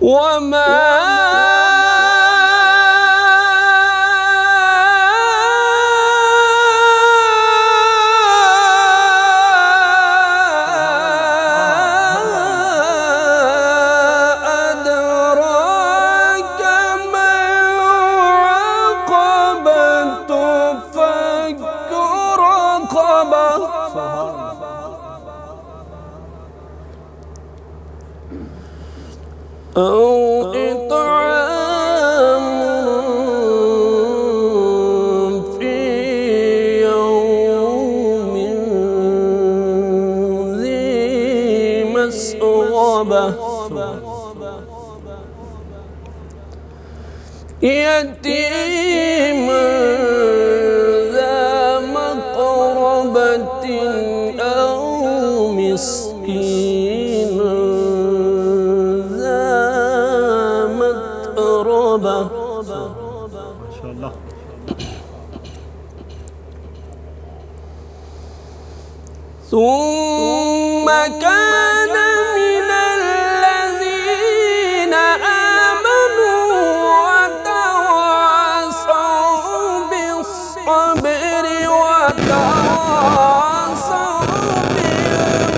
وما أدراك ما العقبة فك رقبة أو يتيم ذا مقربة أو مسكين ذا متربة. ماشاءاللہ. ثم كان من الذين آمنوا وتواصوا بالصبر وتواصوا بالمرحمة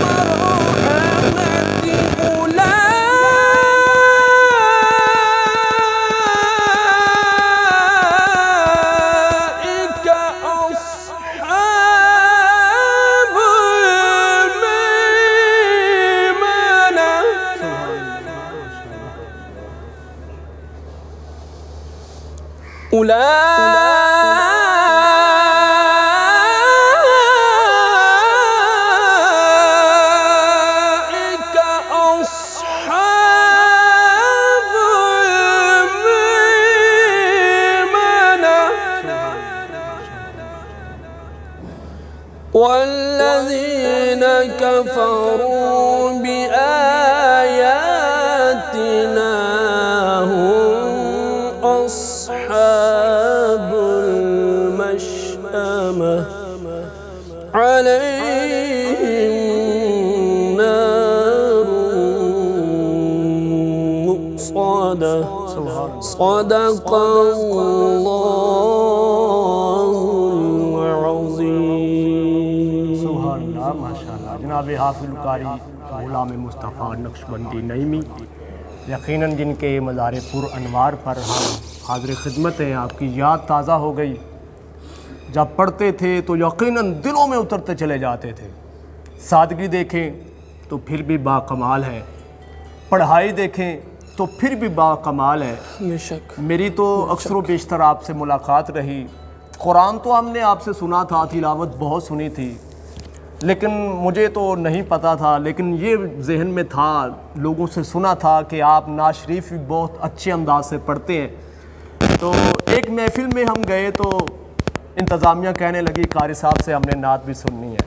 أولئك أصحاب الميمنة. أولئك أصحاب الميمنة. والذين كفروا بآياتنا هم أصحاب المشأمة عليهم نار مؤصدة. صدق الله العظيم. سبحان اللہ. ماشاءاللہ. جناب حافظ قاری غلام مصطفیٰ نقشبندی نعیمی، یقیناً جن کے مزار پر انوار پر ہم حاضر خدمت ہیں، آپ کی یاد تازہ ہو گئی. جب پڑھتے تھے تو یقیناً دلوں میں اترتے چلے جاتے تھے. سادگی دیکھیں تو پھر بھی با کمال ہے، پڑھائی دیکھیں تو پھر بھی با کمال ہے. بے شک. میری تو اکثر و بیشتر آپ سے ملاقات رہی. قرآن تو ہم نے آپ سے سنا تھا، تلاوت بہت سنی تھی، لیکن مجھے تو نہیں پتا تھا، لیکن یہ ذہن میں تھا، لوگوں سے سنا تھا کہ آپ نعت شریف بھی بہت اچھے انداز سے پڑھتے ہیں. تو ایک محفل میں ہم گئے تو انتظامیہ کہنے لگی قاری صاحب سے ہم نے نعت بھی سننی ہے.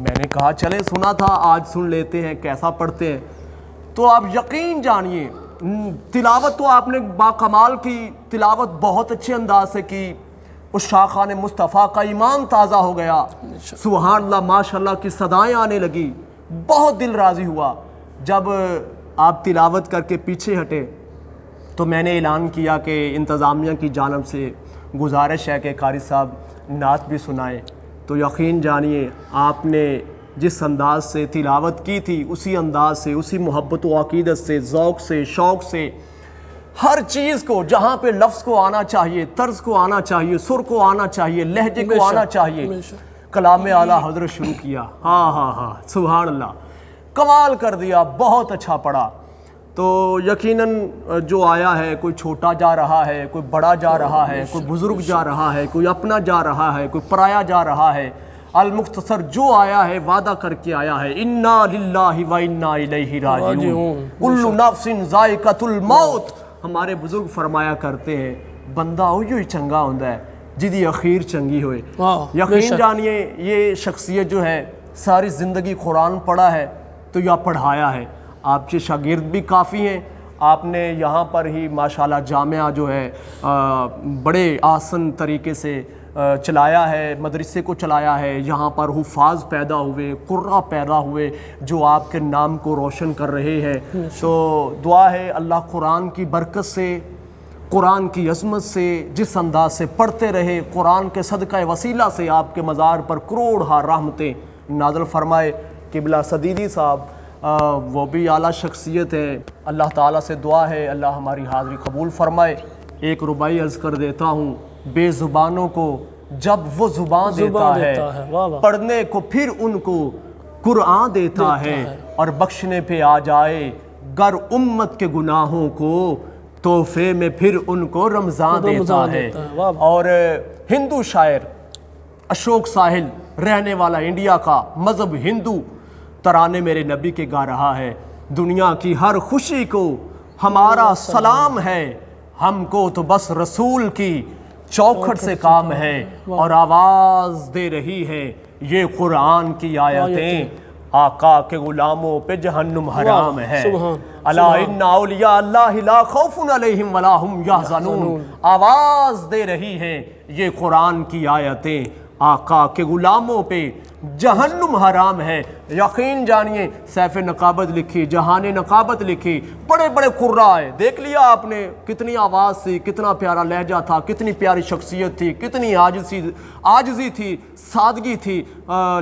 میں نے کہا چلیں سنا تھا آج سن لیتے ہیں کیسا پڑھتے ہیں. تو آپ یقین جانیے تلاوت تو آپ نے باکمال کی، تلاوت بہت اچھے انداز سے کی. اس شاخان مصطفیٰ کا ایمان تازہ ہو گیا. سبحان اللہ ماشاءاللہ کی صدائیں آنے لگی. بہت دل راضی ہوا. جب آپ تلاوت کر کے پیچھے ہٹے تو میں نے اعلان کیا کہ انتظامیہ کی جانب سے گزارش ہے کہ قاری صاحب نعت بھی سنائیں. تو یقین جانیے آپ نے جس انداز سے تلاوت کی تھی، اسی انداز سے، اسی محبت و عقیدت سے، ذوق سے، شوق سے، ہر چیز کو جہاں پہ لفظ کو آنا چاہیے، طرز کو آنا چاہیے، سر کو آنا چاہیے، لہجے کو آنا چاہیے، کلام اعلیٰ حضرت شروع کیا. ہاں سبحان اللہ، کمال کر دیا. بہت اچھا پڑھا. تو یقیناً جو آیا ہے، کوئی چھوٹا جا رہا ہے، کوئی بڑا جا رہا ہے، کوئی بزرگ جا رہا ہے، کوئی اپنا جا رہا ہے، کوئی پرایا جا رہا ہے. المختصر جو آیا ہے وعدہ کر کے آیا ہے، انا للہ و انا الیہ راجعون، کل نفس ذائقۃ الموت. ہمارے بزرگ فرمایا کرتے ہیں بندہ اوہی چنگا ہوندا ہے جدی اخیر چنگی ہوئے. یقین جانیے یہ شخصیت جو ہے ساری زندگی قرآن پڑھا ہے تو یا پڑھایا ہے. آپ کے شاگرد بھی کافی ہیں. آپ نے یہاں پر ہی ماشاءاللہ جامعہ جو ہے بڑے آسن طریقے سے چلایا ہے، مدرسے کو چلایا ہے. یہاں پر حفاظ پیدا ہوئے، قراء پیدا ہوئے جو آپ کے نام کو روشن کر رہے ہیں. تو دعا ہے اللہ قرآن کی برکت سے، قرآن کی عظمت سے جس انداز سے پڑھتے رہے، قرآن کے صدقہ وسیلہ سے آپ کے مزار پر کروڑ ہا رحمتیں نازل فرمائے. قبلہ صدیدی صاحب وہ بھی اعلیٰ شخصیت ہے. اللہ تعالیٰ سے دعا ہے اللہ ہماری حاضری قبول فرمائے. ایک ربائی عرض کر دیتا ہوں، بے زبانوں کو جب وہ زبان دیتا ہے، پڑھنے کو پھر ان کو قرآن دیتا ہے، اور بخشنے پہ آ جائے گر امت کے گناہوں کو، تحفے میں پھر ان کو رمضان دیتا ہے. اور ہندو شاعر اشوک ساحل رہنے والا انڈیا کا، مذہب ہندو، ترانے میرے نبی کے گا رہا ہے. دنیا کی ہر خوشی کو ہمارا سلام ہے، ہم کو تو بس رسول کی چوکھٹ سے کام ہے، اور آواز دے رہی ہے یہ قرآن کی آیتیں، آقا کے غلاموں پہ جہنم حرام ہے۔ الا ان اولیاء اللہ لا خوف علیہم ولا ہم یحزنون، آواز دے رہی ہے یہ قرآن کی آیتیں، آقا کے غلاموں پہ جہنم حرام ہے۔ یقین جانیے سیف نقابت لکھی، جہان نقابت لکھی، بڑے بڑے قرائے، دیکھ لیا آپ نے کتنی آواز تھی، کتنا پیارا لہجہ تھا، کتنی پیاری شخصیت تھی، کتنی عاجزی تھی، سادگی تھی،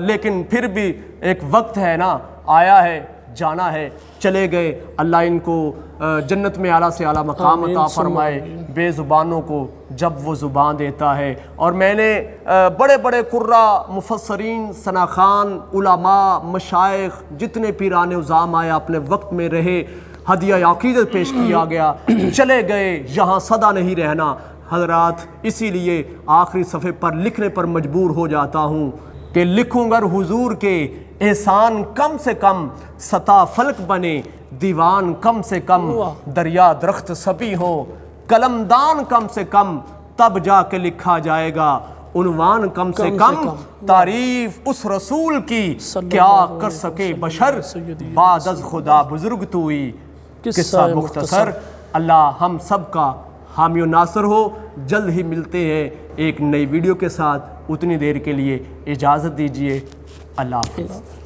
لیکن پھر بھی ایک وقت ہے نا، آیا ہے جانا ہے، چلے گئے۔ اللہ ان کو جنت میں اعلیٰ سے اعلیٰ مقام عطا فرمائے، بے زبانوں کو جب وہ زبان دیتا ہے۔ اور میں نے بڑے بڑے قراء، مفسرین، ثناخان، علماء، مشائخ، جتنے پیران عظام آئے اپنے وقت میں رہے، ہدیہ عقیدت پیش کیا گیا، چلے گئے، یہاں سدا نہیں رہنا حضرات۔ اسی لیے آخری صفحے پر لکھنے پر مجبور ہو جاتا ہوں کہ لکھوں گر حضور کے احسان کم سے کم ستا فلک بنے، دیوان کم سے کم دریا درخت سبھی ہو، قلم دان کم سے کم تب جا کے لکھا جائے گا، عنوان کم سے کم تعریف اس رسول کی، کیا کر سکے بشر بعد از خدا بزرگ توئی، قصہ مختصر۔ اللہ ہم سب کا حامی و ناصر ہو۔ جلد ہی ملتے ہیں ایک نئی ویڈیو کے ساتھ، اتنی دیر کے لیے اجازت دیجیے، اللہ حافظ۔